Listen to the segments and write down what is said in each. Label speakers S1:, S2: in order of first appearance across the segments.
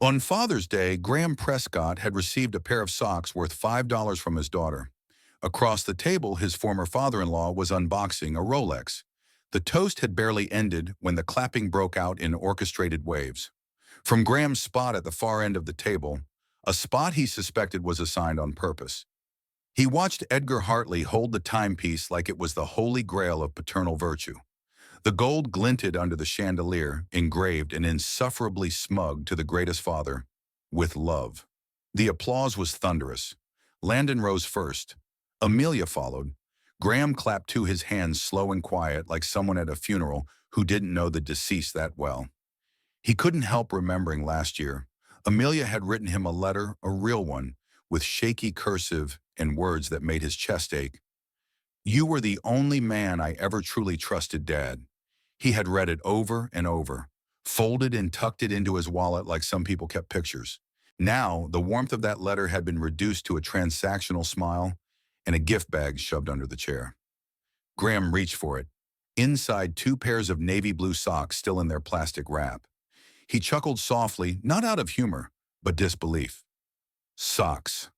S1: On Father's Day, Graham Prescott had received a pair of socks worth $5 from his daughter. Across the table, his former father-in-law was unboxing a Rolex. The toast had barely ended when the clapping broke out in orchestrated waves. From Graham's spot at the far end of the table, a spot he suspected was assigned on purpose. He watched Edgar Hartley hold the timepiece like it was the holy grail of paternal virtue. The gold glinted under the chandelier, engraved and insufferably smug to the greatest father, with love. The applause was thunderous. Landon rose first. Amelia followed. Graham clapped to his hands slow and quiet like someone at a funeral who didn't know the deceased that well. He couldn't help remembering last year. Amelia had written him a letter, a real one, with shaky cursive and words that made his chest ache. "You were the only man I ever truly trusted, Dad." He had read it over and over, folded and tucked it into his wallet like some people kept pictures. Now, the warmth of that letter had been reduced to a transactional smile and a gift bag shoved under the chair. Graham reached for it. Inside, two pairs of navy blue socks still in their plastic wrap. He chuckled softly, not out of humor, but disbelief. Socks.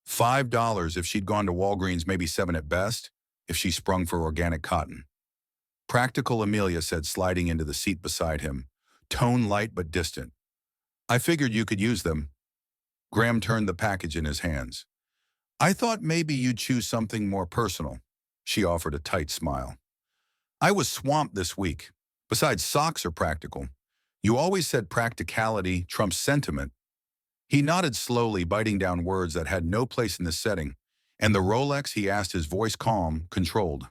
S1: $5 if she'd gone to Walgreens, maybe 7 at best, if she sprung for organic cotton. Practical Amelia said, sliding into the seat beside him, tone light but distant. "I figured you could use them." Graham turned the package in his hands. "I thought maybe you'd choose something more personal." She offered a tight smile. "I was swamped this week. Besides, socks are practical. You always said practicality trumps sentiment." He nodded slowly, biting down words that had no place in this setting. "And the Rolex?" he asked, his voice calm, controlled.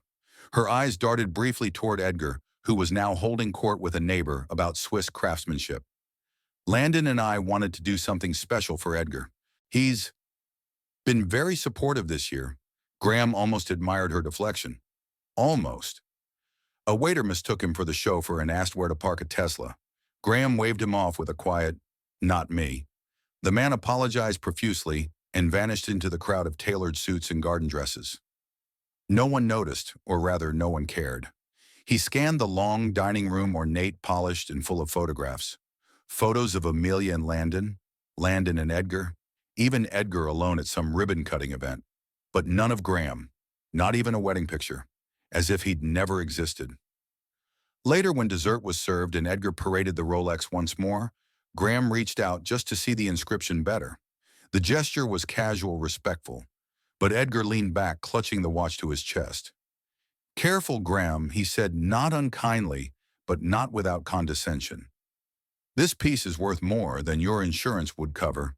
S1: Her eyes darted briefly toward Edgar, who was now holding court with a neighbor about Swiss craftsmanship. "Landon and I wanted to do something special for Edgar. He's been very supportive this year." Graham almost admired her deflection. Almost. A waiter mistook him for the chauffeur and asked where to park a Tesla. Graham waved him off with a quiet, "Not me." The man apologized profusely and vanished into the crowd of tailored suits and garden dresses. No one noticed, or rather no one cared. He scanned the long dining room, ornate, polished, and full of photographs. Photos of Amelia and Landon, Landon and Edgar, even Edgar alone at some ribbon-cutting event. But none of Graham, not even a wedding picture, as if he'd never existed. Later, when dessert was served and Edgar paraded the Rolex once more, Graham reached out just to see the inscription better. The gesture was casual, respectful, but Edgar leaned back, clutching the watch to his chest. "Careful, Graham," he said, not unkindly, but not without condescension. "This piece is worth more than your insurance would cover."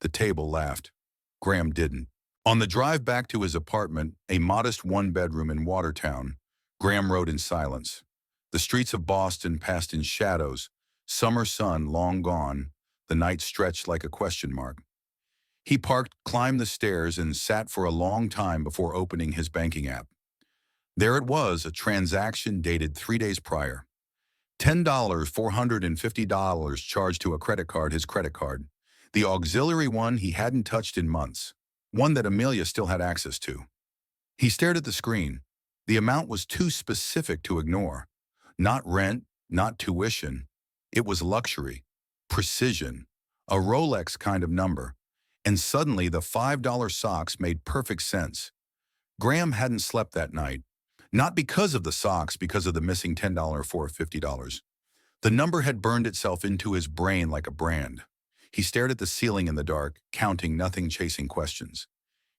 S1: The table laughed. Graham didn't. On the drive back to his apartment, a modest one-bedroom in Watertown, Graham rode in silence. The streets of Boston passed in shadows, summer sun long gone, the night stretched like a question mark. He parked, climbed the stairs, and sat for a long time before opening his banking app. There it was, a transaction dated 3 days prior. $10, $450 charged to a credit card, his credit card. The auxiliary one he hadn't touched in months. One that Amelia still had access to. He stared at the screen. The amount was too specific to ignore. Not rent, not tuition. It was luxury, precision, a Rolex kind of number. And suddenly the $5 socks made perfect sense. Graham hadn't slept that night. Not because of the socks, because of the missing $10 for $50. The number had burned itself into his brain like a brand. He stared at the ceiling in the dark, counting nothing, chasing questions.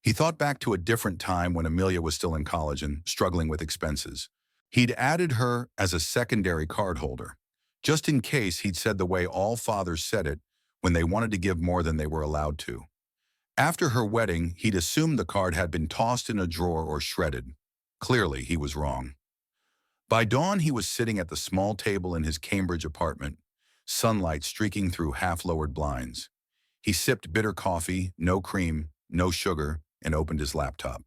S1: He thought back to a different time when Amelia was still in college and struggling with expenses. He'd added her as a secondary card holder. Just in case, he'd said the way all fathers said it when they wanted to give more than they were allowed to. After her wedding, he'd assumed the card had been tossed in a drawer or shredded. Clearly, he was wrong. By dawn, he was sitting at the small table in his Cambridge apartment, sunlight streaking through half-lowered blinds. He sipped bitter coffee, no cream, no sugar, and opened his laptop.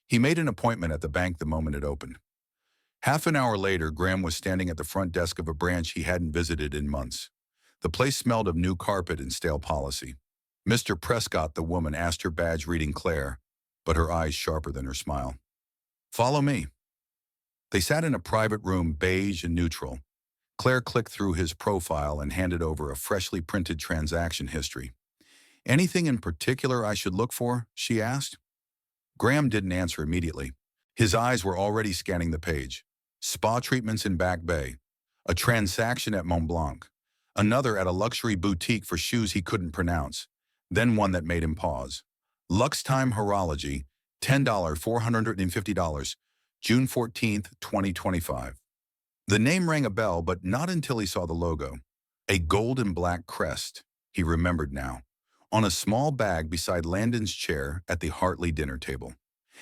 S1: He made an appointment at the bank the moment it opened. Half an hour later, Graham was standing at the front desk of a branch he hadn't visited in months. The place smelled of new carpet and stale policy. "Mr. Prescott," the woman asked, her badge reading Claire, but her eyes sharper than her smile. "Follow me." They sat in a private room, beige and neutral. Claire clicked through his profile and handed over a freshly printed transaction history. "Anything in particular I should look for?" she asked. Graham didn't answer immediately. His eyes were already scanning the page. Spa treatments in Back Bay, a transaction at Mont Blanc, another at a luxury boutique for shoes he couldn't pronounce, then one that made him pause. Lux Time Horology, $10, $450, June 14th, 2025. The name rang a bell, but not until he saw the logo. A gold and black crest, he remembered now, on a small bag beside Landon's chair at the Hartley dinner table.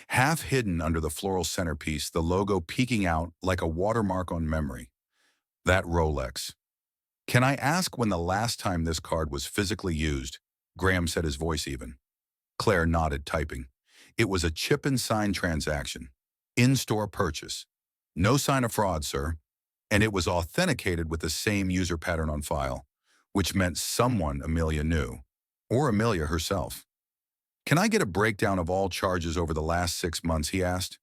S1: Half hidden under the floral centerpiece, the logo peeking out like a watermark on memory. That Rolex. "Can I ask when the last time this card was physically used?" Graham said, his voice even. Claire nodded, typing. "It was a chip and sign transaction. In-store purchase. No sign of fraud, sir. And it was authenticated with the same user pattern on file, which meant someone Amelia knew, or Amelia herself." "Can I get a breakdown of all charges over the last 6 months?" he asked.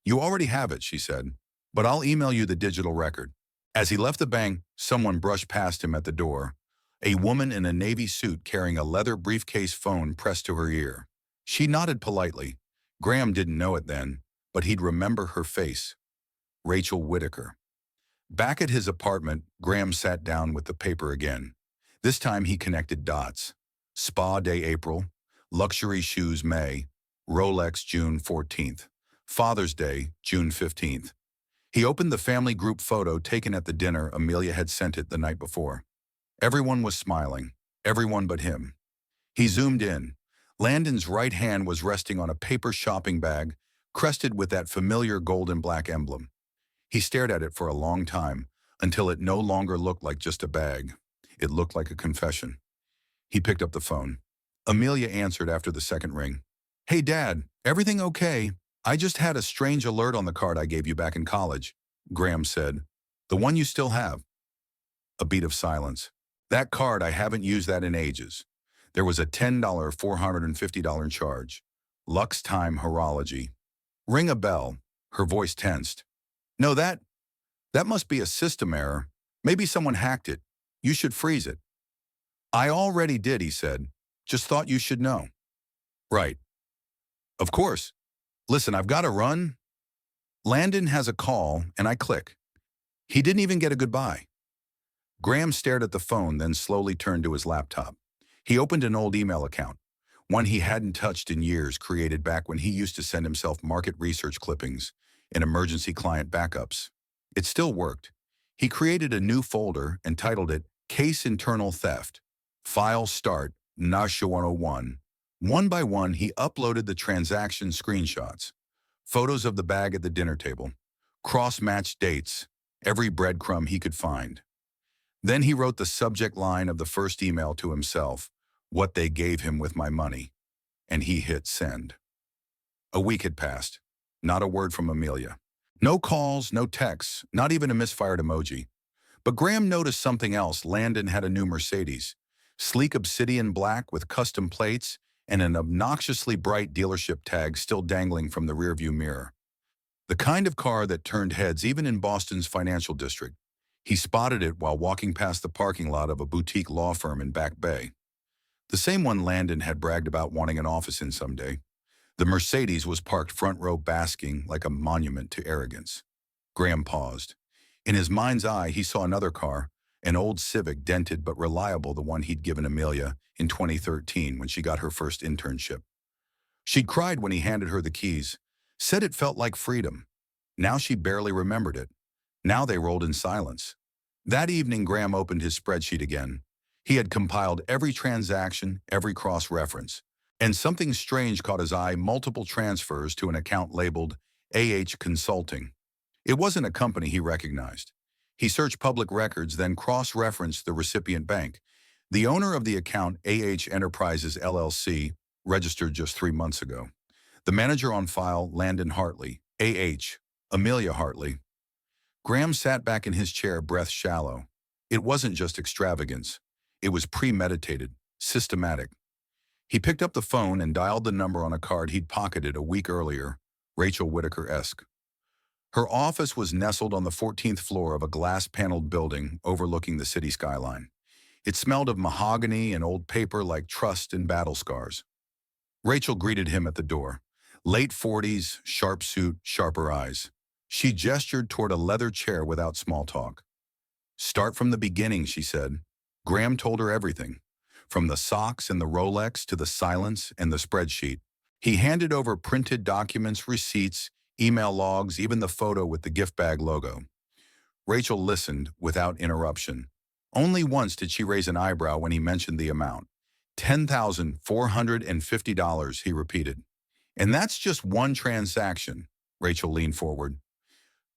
S1: "You already have it," she said, "but I'll email you the digital record." As he left the bank, someone brushed past him at the door, a woman in a navy suit carrying a leather briefcase, phone pressed to her ear. She nodded politely. Graham didn't know it then, but he'd remember her face. Rachel Whitaker. Back at his apartment, Graham sat down with the paper again. This time he connected dots. Spa day April, luxury shoes May, Rolex June 14th, Father's Day June 15th. He opened the family group photo taken at the dinner Amelia had sent it the night before. Everyone was smiling, everyone but him. He zoomed in. Landon's right hand was resting on a paper shopping bag, crested with that familiar gold and black emblem. He stared at it for a long time, until it no longer looked like just a bag. It looked like a confession. He picked up the phone. Amelia answered after the second ring. "Hey, Dad, everything okay? I just had a strange alert on the card I gave you back in college," Graham said. "The one you still have." A beat of silence. "That card, I haven't used that in ages. There was a $10, $450 charge. Lux Time Horology." "Ring a bell." Her voice tensed. "No, that must be a system error. Maybe someone hacked it. You should freeze it." "I already did," he said. "Just thought you should know." "Right. Of course. Listen, I've got to run." Landon has a call, and I click. He didn't even get a goodbye. Graham stared at the phone, then slowly turned to his laptop. He opened an old email account, one he hadn't touched in years, created back when he used to send himself market research clippings and emergency client backups. It still worked. He created a new folder and titled it Case Internal Theft. File Start, Nasha 101. One by one, he uploaded the transaction screenshots, photos of the bag at the dinner table, cross-matched dates, every breadcrumb he could find. Then he wrote the subject line of the first email to himself, "What they gave him with my money," and he hit send. A week had passed. Not a word from Amelia. No calls, no texts, not even a misfired emoji. But Graham noticed something else. Landon had a new Mercedes, sleek obsidian black with custom plates and an obnoxiously bright dealership tag still dangling from the rearview mirror. The kind of car that turned heads even in Boston's financial district. He spotted it while walking past the parking lot of a boutique law firm in Back Bay. The same one Landon had bragged about wanting an office in someday. The Mercedes was parked front row, basking like a monument to arrogance. Graham paused. In his mind's eye, he saw another car, an old Civic, dented but reliable, the one he'd given Amelia in 2013 when she got her first internship. She'd cried when he handed her the keys, said it felt like freedom. Now she barely remembered it. Now they rolled in silence. That evening, Graham opened his spreadsheet again. He had compiled every transaction, every cross-reference. And something strange caught his eye: multiple transfers to an account labeled AH Consulting. It wasn't a company he recognized. He searched public records, then cross-referenced the recipient bank. The owner of the account, AH Enterprises LLC, registered just 3 months ago. The manager on file, Landon Hartley, AH, Amelia Hartley. Graham sat back in his chair, breath shallow. It wasn't just extravagance. It was premeditated, systematic. He picked up the phone and dialed the number on a card he'd pocketed a week earlier, Rachel Whitaker-esque. Her office was nestled on the 14th floor of a glass-paneled building overlooking the city skyline. It smelled of mahogany and old paper like trust and battle scars. Rachel greeted him at the door. Late 40s, sharp suit, sharper eyes. She gestured toward a leather chair without small talk. "Start from the beginning," she said. Graham told her everything, from the socks and the Rolex to the silence and the spreadsheet. He handed over printed documents, receipts, email logs, even the photo with the gift bag logo. Rachel listened without interruption. Only once did she raise an eyebrow when he mentioned the amount. $10,450, he repeated. "And that's just one transaction." Rachel leaned forward.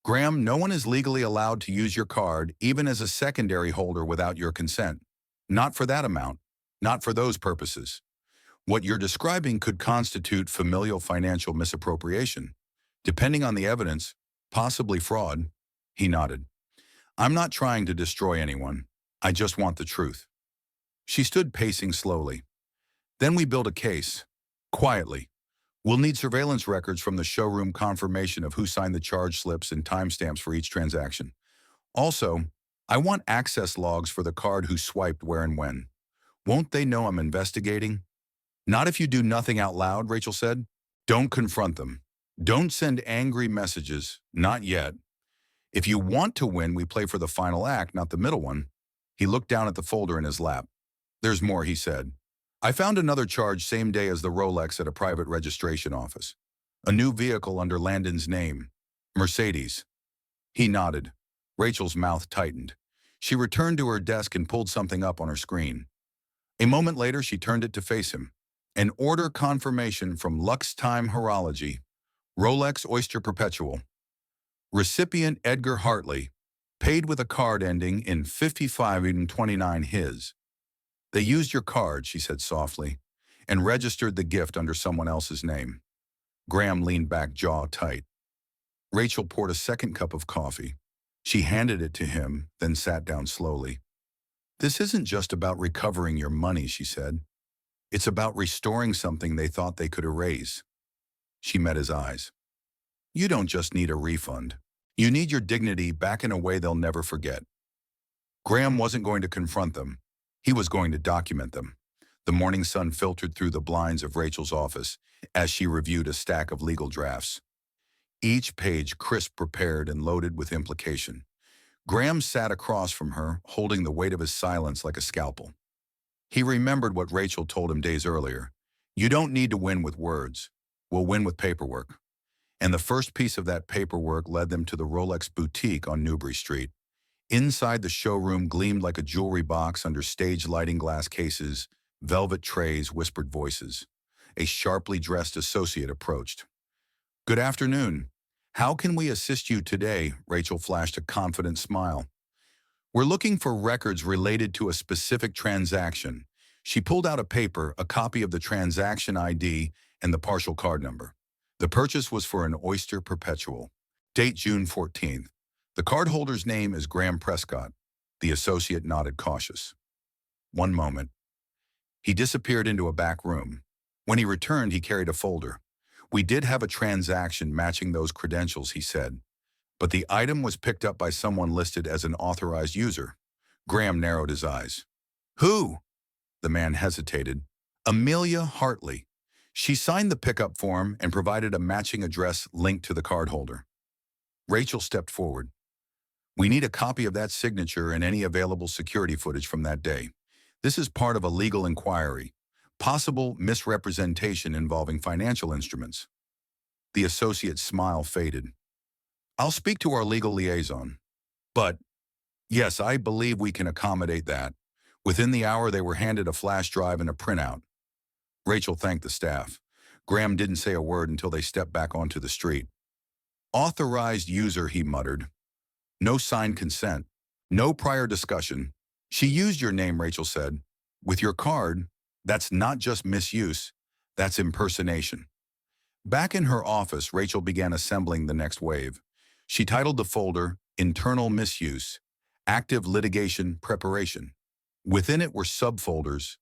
S1: "Graham, no one is legally allowed to use your card, even as a secondary holder without your consent. Not for that amount. Not for those purposes. What you're describing could constitute familial financial misappropriation. Depending on the evidence, possibly fraud." He nodded. "I'm not trying to destroy anyone. I just want the truth." She stood pacing slowly. "Then we build a case. Quietly. We'll need surveillance records from the showroom, confirmation of who signed the charge slips, and timestamps for each transaction. Also, I want access logs for the card who swiped where and when. Won't they know I'm investigating?" "Not if you do nothing out loud," Rachel said. "Don't confront them. Don't send angry messages. Not yet. If you want to win, we play for the final act, not the middle one." He looked down at the folder in his lap. "There's more," he said. "I found another charge same day as the Rolex at a private registration office. A new vehicle under Landon's name. Mercedes." He nodded. Rachel's mouth tightened. She returned to her desk and pulled something up on her screen. A moment later, she turned it to face him. An order confirmation from Lux Time Horology. Rolex Oyster Perpetual. Recipient Edgar Hartley. Paid with a card ending in 5529 his. "They used your card," she said softly, "and registered the gift under someone else's name." Graham leaned back, jaw tight. Rachel poured a second cup of coffee. She handed it to him, then sat down slowly. "This isn't just about recovering your money," she said. "It's about restoring something they thought they could erase." She met his eyes. "You don't just need a refund. You need your dignity back in a way they'll never forget." Graham wasn't going to confront them. He was going to document them. The morning sun filtered through the blinds of Rachel's office as she reviewed a stack of legal drafts. Each page crisp, prepared, and loaded with implication. Graham sat across from her, holding the weight of his silence like a scalpel. He remembered what Rachel told him days earlier. "You don't need to win with words. We'll win with paperwork." And the first piece of that paperwork led them to the Rolex boutique on Newbury Street. Inside, the showroom gleamed like a jewelry box under stage lighting, glass cases, velvet trays, whispered voices. A sharply dressed associate approached. "Good afternoon. How can we assist you today?" Rachel flashed a confident smile. "We're looking for records related to a specific transaction." She pulled out a paper, a copy of the transaction ID, and the partial card number. The purchase was for an Oyster Perpetual. Date June 14th. The cardholder's name is Graham Prescott. The associate nodded, cautious. "One moment." He disappeared into a back room. When he returned, he carried a folder. "We did have a transaction matching those credentials," he said, "but the item was picked up by someone listed as an authorized user." Graham narrowed his eyes. "Who?" The man hesitated. "Amelia Hartley. She signed the pickup form and provided a matching address linked to the cardholder." Rachel stepped forward. "We need a copy of that signature and any available security footage from that day. This is part of a legal inquiry. Possible misrepresentation involving financial instruments." The associate's smile faded. "I'll speak to our legal liaison. But, yes, I believe we can accommodate that." Within the hour, they were handed a flash drive and a printout. Rachel thanked the staff. Graham didn't say a word until they stepped back onto the street. "Authorized user," he muttered. "No signed consent. No prior discussion." "She used your name," Rachel said. "With your card, that's not just misuse, that's impersonation." Back in her office, Rachel began assembling the next wave. She titled the folder, "Internal Misuse, Active Litigation Preparation." Within it were subfolders,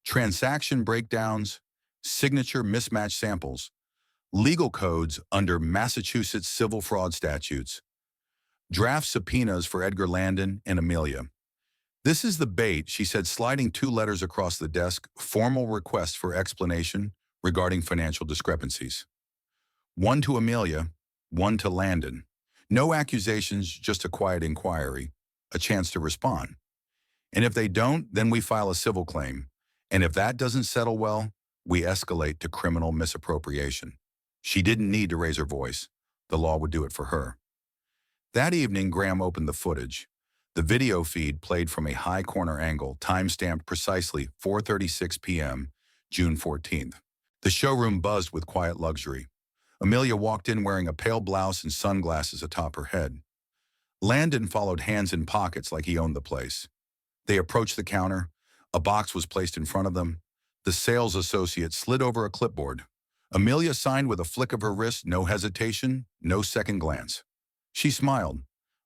S1: transaction breakdowns, signature mismatch samples, legal codes under Massachusetts civil fraud statutes, draft subpoenas for Edgar Landon and Amelia. This is the bait, she said, sliding 2 letters across the desk, formal requests for explanation regarding financial discrepancies. One to Amelia, one to Landon. No accusations, just a quiet inquiry, a chance to respond. And if they don't, then we file a civil claim. And if that doesn't settle well, we escalate to criminal misappropriation. She didn't need to raise her voice. The law would do it for her. That evening, Graham opened the footage. The video feed played from a high corner angle, time-stamped precisely 4:36 p.m., June 14th. The showroom buzzed with quiet luxury. Amelia walked in wearing a pale blouse and sunglasses atop her head. Landon followed, hands in pockets like he owned the place. They approached the counter. A box was placed in front of them. The sales associate slid over a clipboard. Amelia signed with a flick of her wrist, no hesitation, no second glance. She smiled.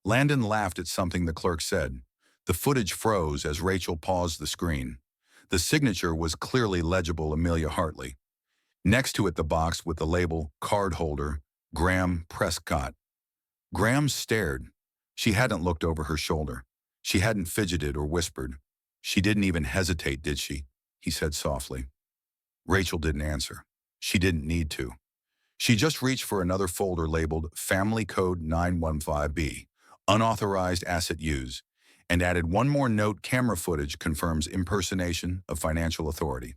S1: Landon laughed at something the clerk said. The footage froze as Rachel paused the screen. The signature was clearly legible: Amelia Hartley. Next to it, the box with the label, card holder, Graham Prescott. Graham stared. She hadn't looked over her shoulder. She hadn't fidgeted or whispered. She didn't even hesitate, did she? He said softly. Rachel didn't answer. She didn't need to. She just reached for another folder labeled Family Code 915B, Unauthorized Asset Use, and added one more note: camera footage confirms impersonation of financial authority.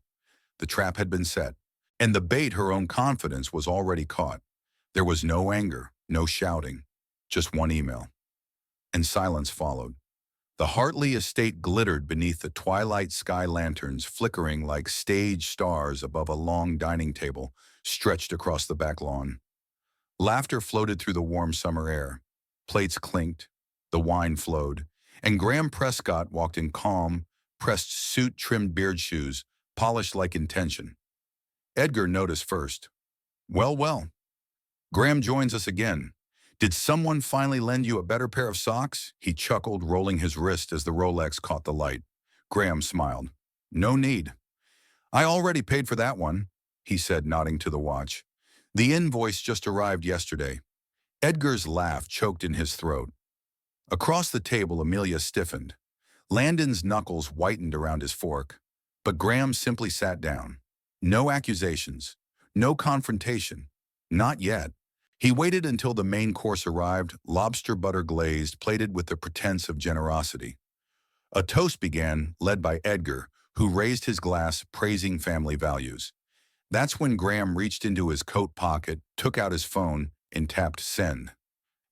S1: The trap had been set, and the bait, her own confidence, was already caught. There was no anger, no shouting, just one email. And silence followed. The Hartley estate glittered beneath the twilight sky, lanterns flickering like stage stars above a long dining table stretched across the back lawn. Laughter floated through the warm summer air. Plates clinked, the wine flowed, and Graham Prescott walked in calm, pressed suit-trimmed beard shoes, polished like intention. Edgar noticed first. Well, well. Graham joins us again. Did someone finally lend you a better pair of socks? He chuckled, rolling his wrist as the Rolex caught the light. Graham smiled. No need. I already paid for that one, he said, nodding to the watch. The invoice just arrived yesterday. Edgar's laugh choked in his throat. Across the table, Amelia stiffened. Landon's knuckles whitened around his fork. But Graham simply sat down. No accusations. No confrontation. Not yet. He waited until the main course arrived, lobster butter glazed, plated with the pretense of generosity. A toast began, led by Edgar, who raised his glass, praising family values. That's when Graham reached into his coat pocket, took out his phone, and tapped send.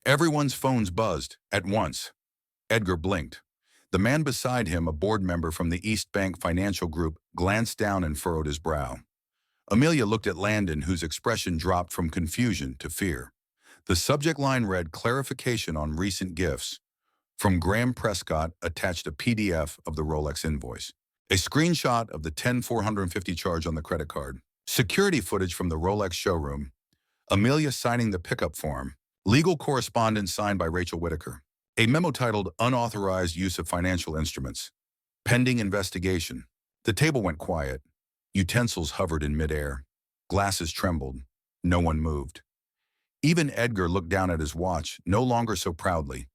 S1: Everyone's phones buzzed, at once. Edgar blinked. The man beside him, a board member from the East Bank Financial Group, glanced down and furrowed his brow. Amelia looked at Landon, whose expression dropped from confusion to fear. The subject line read, clarification on recent gifts. From Graham Prescott attached a PDF of the Rolex invoice. A screenshot of the $10,450 charge on the credit card. Security footage from the Rolex showroom. Amelia signing the pickup form. Legal correspondence signed by Rachel Whitaker. A memo titled Unauthorized Use of Financial Instruments. Pending investigation. The table went quiet. Utensils hovered in midair. Glasses trembled. No one moved. Even Edgar looked down at his watch, no longer so proudly.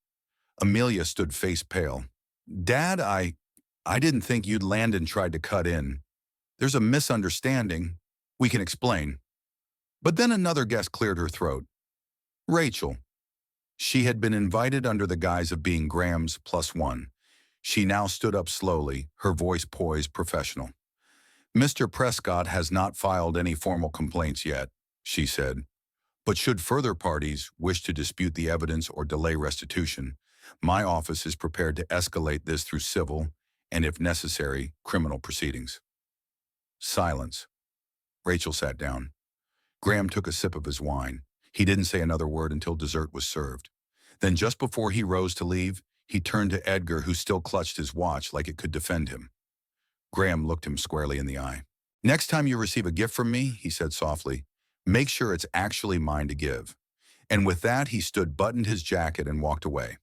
S1: Amelia stood face pale. Dad, I didn't think you'd land and tried to cut in. There's a misunderstanding. We can explain. But then another guest cleared her throat. Rachel. She had been invited under the guise of being Graham's +1. She now stood up slowly, her voice poised, professional. Mr. Prescott has not filed any formal complaints yet, she said. But should further parties wish to dispute the evidence or delay restitution, my office is prepared to escalate this through civil and, if necessary, criminal proceedings. Silence. Rachel sat down. Graham took a sip of his wine. He didn't say another word until dessert was served. Then, just before he rose to leave, he turned to Edgar, who still clutched his watch like it could defend him. Graham looked him squarely in the eye. Next time you receive a gift from me, he said softly, make sure it's actually mine to give. And with that, he stood, buttoned his jacket, and walked away.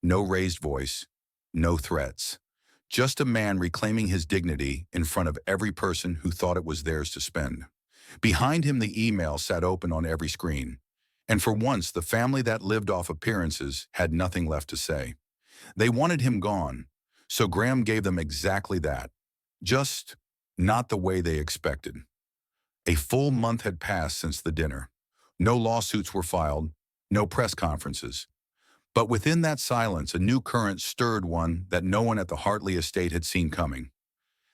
S1: No raised voice, no threats. Just a man reclaiming his dignity in front of every person who thought it was theirs to spend. Behind him, the email sat open on every screen. And for once, the family that lived off appearances had nothing left to say. They wanted him gone, so Graham gave them exactly that. Just not the way they expected. A full month had passed since the dinner. No lawsuits were filed, no press conferences. But within that silence, a new current stirred, one that no one at the Hartley estate had seen coming.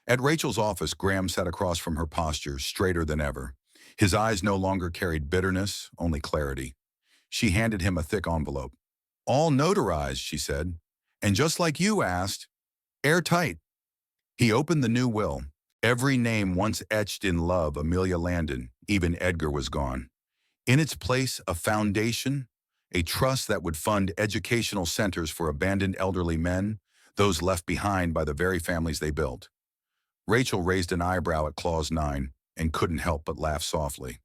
S1: At Rachel's office, Graham sat across from her, posture straighter than ever. His eyes no longer carried bitterness, only clarity. She handed him a thick envelope. "All notarized," she said. "And just like you asked, airtight." He opened the new will. Every name once etched in love, Amelia Landon, even Edgar, was gone. In its place, a foundation, a trust that would fund educational centers for abandoned elderly men, those left behind by the very families they built. Rachel raised an eyebrow at Clause 9 and couldn't help but laugh softly.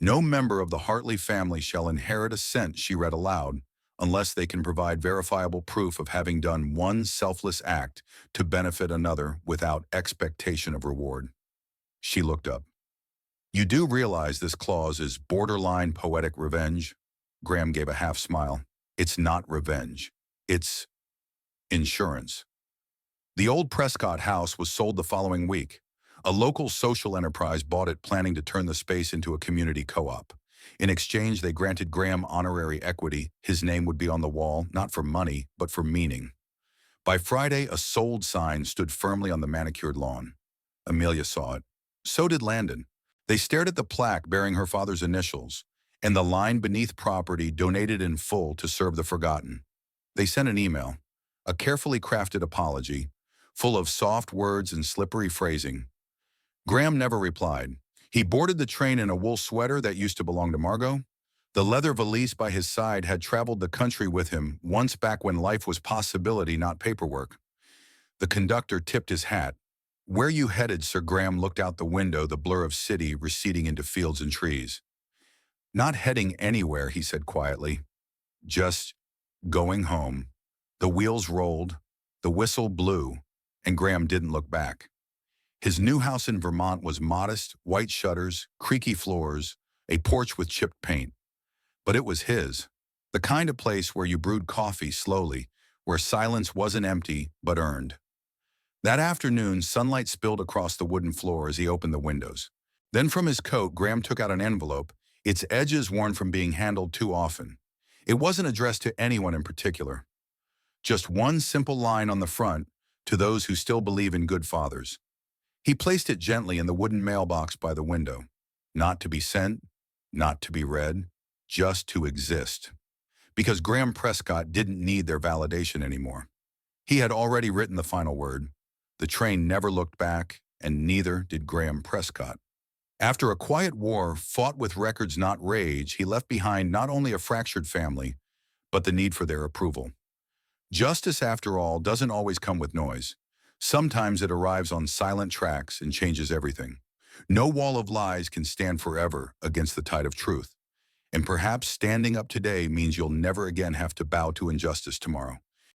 S1: "No member of the Hartley family shall inherit a cent," she read aloud, "unless they can provide verifiable proof of having done one selfless act to benefit another without expectation of reward." She looked up. "You do realize this clause is borderline poetic revenge?" Graham gave a half smile. "It's not revenge. It's insurance." The old Prescott house was sold the following week. A local social enterprise bought it, planning to turn the space into a community co-op. In exchange, they granted Graham honorary equity. His name would be on the wall, not for money, but for meaning. By Friday, a sold sign stood firmly on the manicured lawn. Amelia saw it. So did Landon. They stared at the plaque bearing her father's initials, and the line beneath, "Property donated in full to serve the forgotten." They sent an email, a carefully crafted apology, full of soft words and slippery phrasing. Graham never replied. He boarded the train in a wool sweater that used to belong to Margot. The leather valise by his side had traveled the country with him once, back when life was possibility, not paperwork. The conductor tipped his hat. "Where you headed, Sir?" Graham looked out the window, the blur of city receding into fields and trees. "Not heading anywhere," he said quietly. "Just going home." The wheels rolled, the whistle blew, and Graham didn't look back. His new house in Vermont was modest, white shutters, creaky floors, a porch with chipped paint. But it was his. The kind of place where you brewed coffee slowly, where silence wasn't empty but earned. That afternoon, sunlight spilled across the wooden floor as he opened the windows. Then from his coat, Graham took out an envelope, its edges worn from being handled too often. It wasn't addressed to anyone in particular. Just one simple line on the front: "To those who still believe in good fathers." He placed it gently in the wooden mailbox by the window. Not to be sent, not to be read, just to exist. Because Graham Prescott didn't need their validation anymore. He had already written the final word. The train never looked back, and neither did Graham Prescott. After a quiet war fought with records, not rage, he left behind not only a fractured family, but the need for their approval. Justice, after all, doesn't always come with noise. Sometimes it arrives on silent tracks and changes everything. No wall of lies can stand forever against the tide of truth. And perhaps standing up today means you'll never again have to bow to injustice tomorrow.